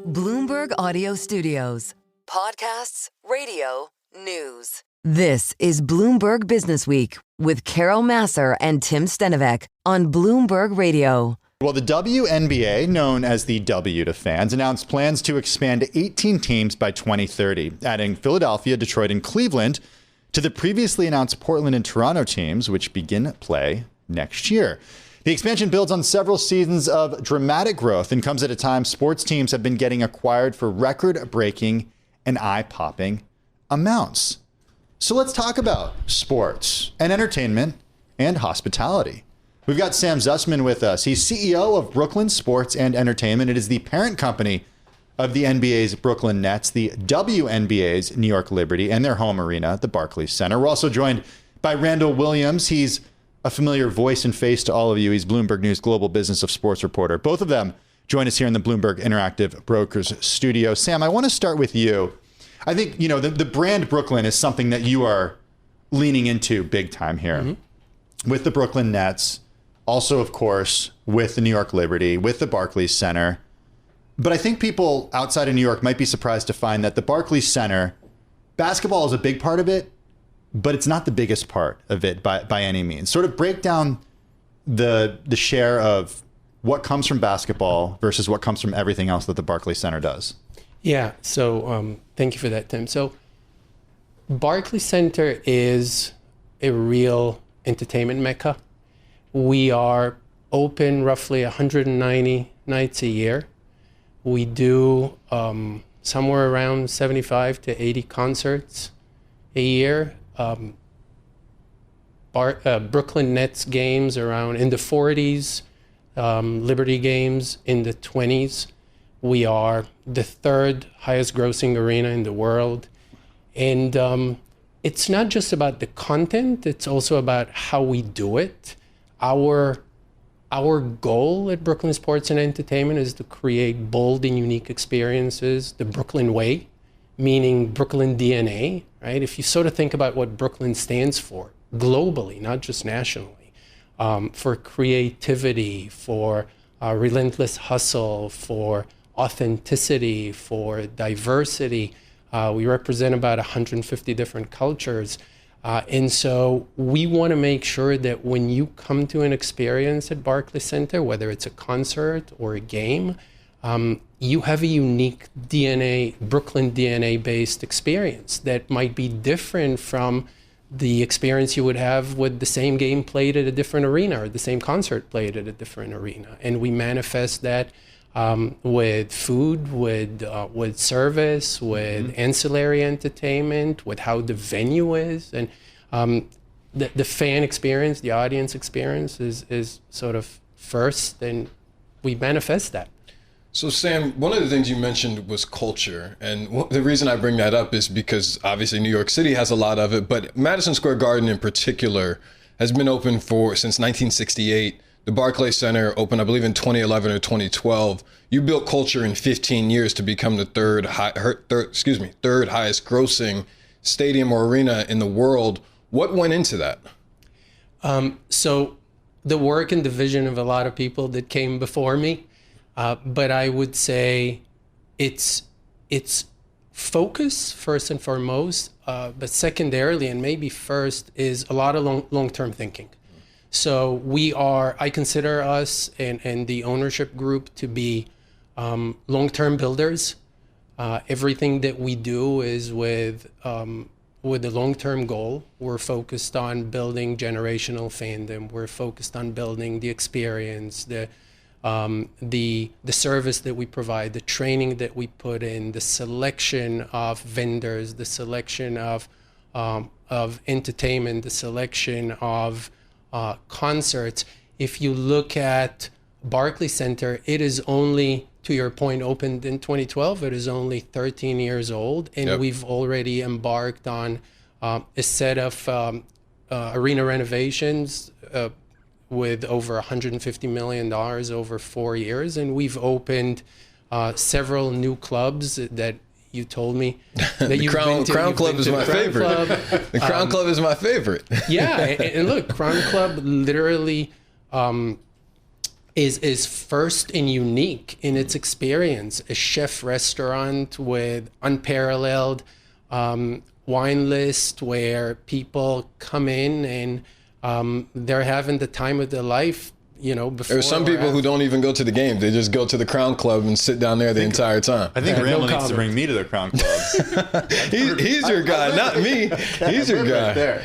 Bloomberg Audio Studios. Podcasts, radio, news. This is Bloomberg Businessweek with Carol Massar and Tim Stenovec on Bloomberg Radio. Well, the WNBA, known as the W to fans, announced plans to expand to 18 teams by 2030, adding Philadelphia, Detroit, and Cleveland to the previously announced Portland and Toronto teams, which begin play next year. The expansion builds on several seasons of dramatic growth and comes at a time sports teams have been getting acquired for record-breaking and eye-popping amounts. So let's talk about sports and entertainment and hospitality. We've got Sam Zussman with us. He's CEO of Brooklyn Sports and Entertainment. It is the parent company of the NBA's Brooklyn Nets, the WNBA's New York Liberty, and their home arena, the Barclays Center. We're also joined by Randall Williams. He's a familiar voice and face to all of you. He's Bloomberg News Global Business of Sports reporter. Both of them join us here in the Bloomberg Interactive Brokers studio. Sam, I want to start with you. I think, the brand Brooklyn is something that you are leaning into big time here with the Brooklyn Nets. Also, of course, with the New York Liberty, with the Barclays Center. But I think people outside of New York might be surprised to find that the Barclays Center, basketball is a big part of it, but it's not the biggest part of it by any means. Sort of break down the share of what comes from basketball versus what comes from everything else that the Barclays Center does. Yeah, so thank you for that, Tim. So Barclays Center is a real entertainment mecca. We are open roughly 190 nights a year. We do somewhere around 75 to 80 concerts a year. Brooklyn Nets games around in the 40s, Liberty games in the 20s. We are the third highest grossing arena in the world. And it's not just about the content, it's also about how we do it. Our goal at Brooklyn Sports and Entertainment is to create bold and unique experiences the Brooklyn way, meaning Brooklyn DNA, right? If you sort of think about what Brooklyn stands for globally, not just nationally, for creativity, for relentless hustle, for authenticity, for diversity. We represent about 150 different cultures. And so we want to make sure that when you come to an experience at Barclays Center, whether it's a concert or a game, you have a unique DNA, Brooklyn DNA-based experience that might be different from the experience you would have with the same game played at a different arena or the same concert played at a different arena. And we manifest that with food, with service, with ancillary entertainment, with how the venue is, and the fan experience, the audience experience is sort of first, and we manifest that. So Sam, one of the things you mentioned was culture. And the reason I bring that up is because obviously New York City has a lot of it, but Madison Square Garden in particular has been open since 1968. The Barclays Center opened, I believe, in 2011 or 2012. You built culture in 15 years to become the third highest grossing stadium or arena in the world. What went into that? So the work and the vision of a lot of people that came before me. But I would say it's focus first and foremost, but secondarily and maybe first is a lot of long-term thinking. So I consider us and the ownership group to be long-term builders. Everything that we do is with a long-term goal. We're focused on building generational fandom. We're focused on building the experience, the service that we provide, the training that we put in, the selection of vendors, the selection of entertainment, the selection of concerts. If you look at Barclays Center, it is only, to your point, opened in 2012. It is only 13 years old, and we've already embarked on a set of arena renovations with over $150 million over 4 years. And we've opened several new clubs that you told me that you've been to. Crown Club is my favorite. The Crown Club is my favorite. Yeah, and look, Crown Club literally is first and unique in its experience. A chef restaurant with unparalleled wine list where people come in and they're having the time of their life. Before there's some people who don't even go to the game. They just go to the Crown Club and sit down there the entire time. I think Randall needs to bring me to the Crown Club. he's your guy, not me. He's your guy. Right there.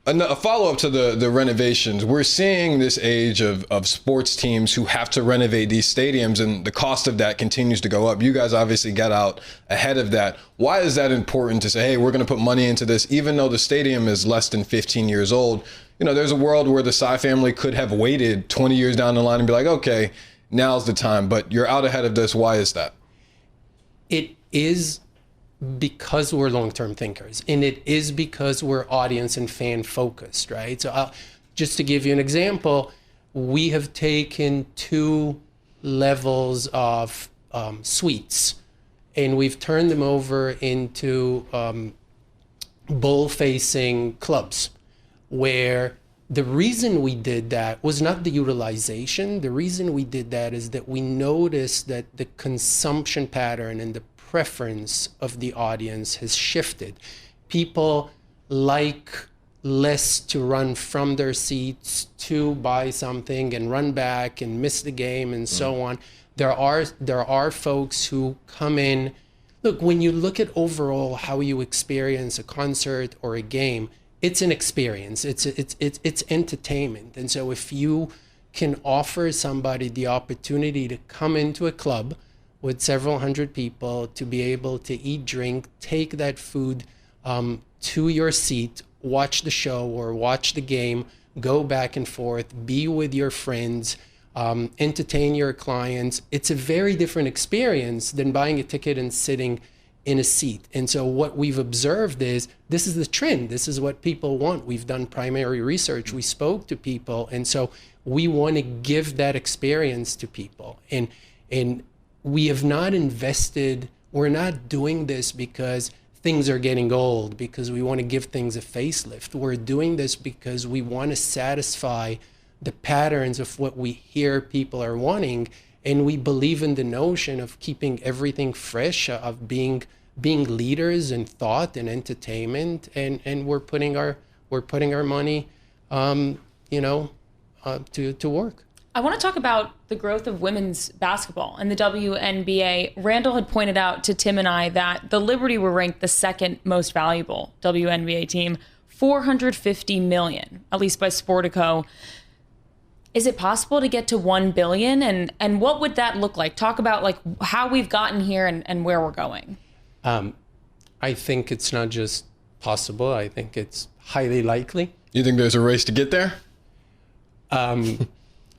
A follow-up to the renovations. We're seeing this age of sports teams who have to renovate these stadiums, and the cost of that continues to go up. You guys obviously got out ahead of that. Why is that important to say, hey, we're going to put money into this, even though the stadium is less than 15 years old? There's a world where the Tsai family could have waited 20 years down the line and be like, okay, now's the time. But you're out ahead of this. Why is that? It is because we're long-term thinkers, and it is because we're audience and fan focused, right? So just to give you an example, we have taken 2 levels of suites, and we've turned them over into bowl-facing clubs, where the reason we did that was not the utilization. The reason we did that is that we noticed that the consumption pattern and the preference of the audience has shifted. People like less to run from their seats to buy something and run back and miss the game and so on. There are folks who come in. Look, when you look at overall how you experience a concert or a game, it's an experience. It's entertainment. And so if you can offer somebody the opportunity to come into a club with several hundred people, to be able to eat, drink, take that food to your seat, watch the show or watch the game, go back and forth, be with your friends, entertain your clients. It's a very different experience than buying a ticket and sitting in a seat. And so what we've observed is this is the trend. This is what people want. We've done primary research. We spoke to people. And so we want to give that experience to people. And we have not invested, we're not doing this because things are getting old, because we want to give things a facelift. We're doing this because we want to satisfy the patterns of what we hear people are wanting. And we believe in the notion of keeping everything fresh, of being leaders in thought and entertainment. And we're putting our money, to work. I want to talk about the growth of women's basketball and the WNBA. Randall had pointed out to Tim and I that the Liberty were ranked the second most valuable WNBA team, $450 million, at least by Sportico. Is it possible to get to 1 billion? And what would that look like? Talk about like how we've gotten here and where we're going. I think it's not just possible. I think it's highly likely. You think there's a race to get there?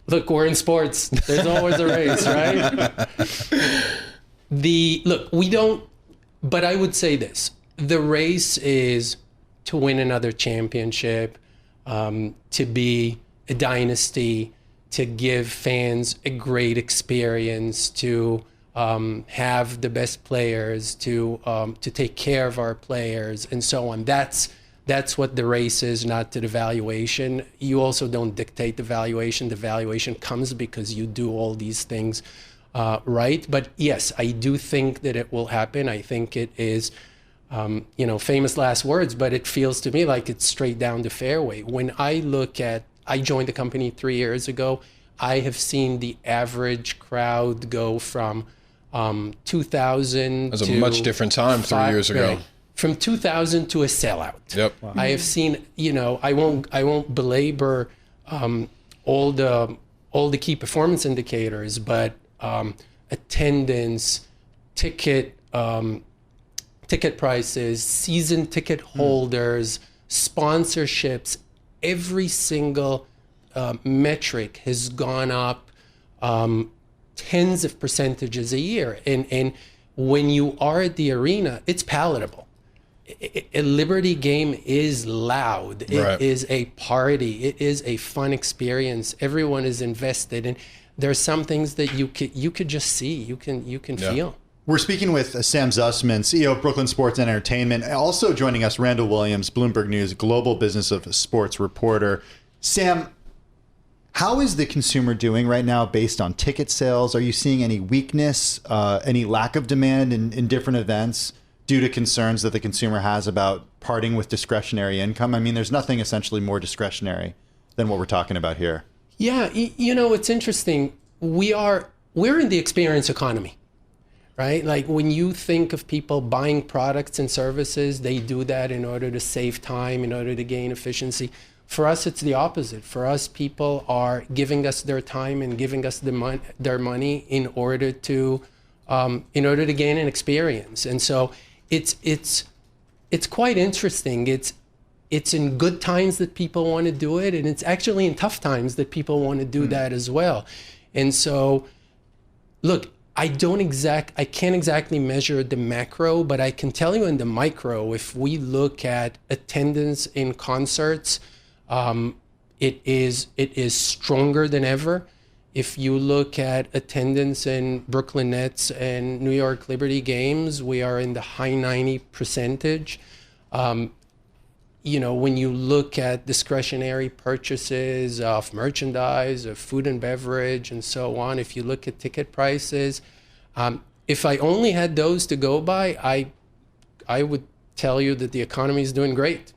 Look, we're in sports. There's always a race, right? We don't, but I would say this. The race is to win another championship, to be a dynasty, to give fans a great experience, to have the best players, to take care of our players, and so on. That's what the race is, not to the valuation. You also don't dictate the valuation. The valuation comes because you do all these things right. But yes, I do think that it will happen. I think it is, famous last words, but it feels to me like it's straight down the fairway. When I joined the company 3 years ago, I have seen the average crowd go from 2,000 That's a much different time 3 years ago. Right, from 2,000 to a sellout. Yep. Wow. I have seen, I won't belabor all the key performance indicators, but attendance, ticket prices, season ticket holders, sponsorships, every single metric has gone up tens of percentages a year. And when you are at the arena, it's palatable. A Liberty game is loud. It is a party. It is a fun experience. Everyone is invested, and there's some things that you could just see. You can feel. We're speaking with Sam Zussman, CEO of Brooklyn Sports and Entertainment. Also joining us, Randall Williams, Bloomberg News Global Business of Sports reporter. Sam, How is the consumer doing right now based on ticket sales? Are you seeing any weakness, any lack of demand in different events due to concerns that the consumer has about parting with discretionary income? I mean, there's nothing essentially more discretionary than what we're talking about here. Yeah, it's interesting. We're in the experience economy, right? Like when you think of people buying products and services, they do that in order to save time, in order to gain efficiency. For us, it's the opposite. For us, people are giving us their time and giving us their money in order to gain an experience. And so it's quite interesting. It's in good times that people want to do it, and it's actually in tough times that people want to do that as well. And so, look, I can't exactly measure the macro, but I can tell you in the micro, if we look at attendance in concerts, it is stronger than ever. If you look at attendance in Brooklyn Nets and New York Liberty games, we are in the high 90%. When you look at discretionary purchases of merchandise, of food and beverage, and so on, if you look at ticket prices, if I only had those to go by, I would tell you that the economy is doing great.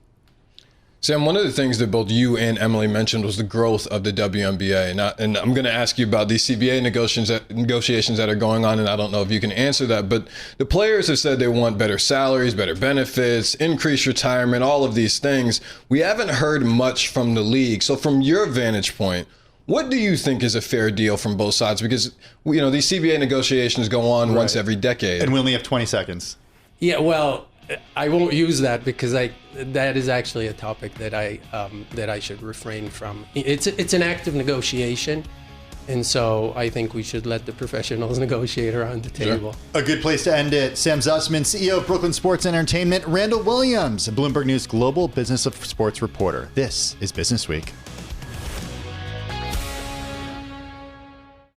Sam, one of the things that both you and Emily mentioned was the growth of the WNBA. And I'm going to ask you about these CBA negotiations that are going on, and I don't know if you can answer that, but the players have said they want better salaries, better benefits, increased retirement, all of these things. We haven't heard much from the league. So from your vantage point, what do you think is a fair deal from both sides? Because, these CBA negotiations go on once every decade. And we only have 20 seconds. Yeah, well, I won't use that because that is actually a topic that I should refrain from. It's an active negotiation, and so I think we should let the professionals negotiate around the table. Sure. A good place to end it. Sam Zussman, CEO of Brooklyn Sports Entertainment, Randall Williams, Bloomberg News Global Business of Sports reporter. This is Business Week.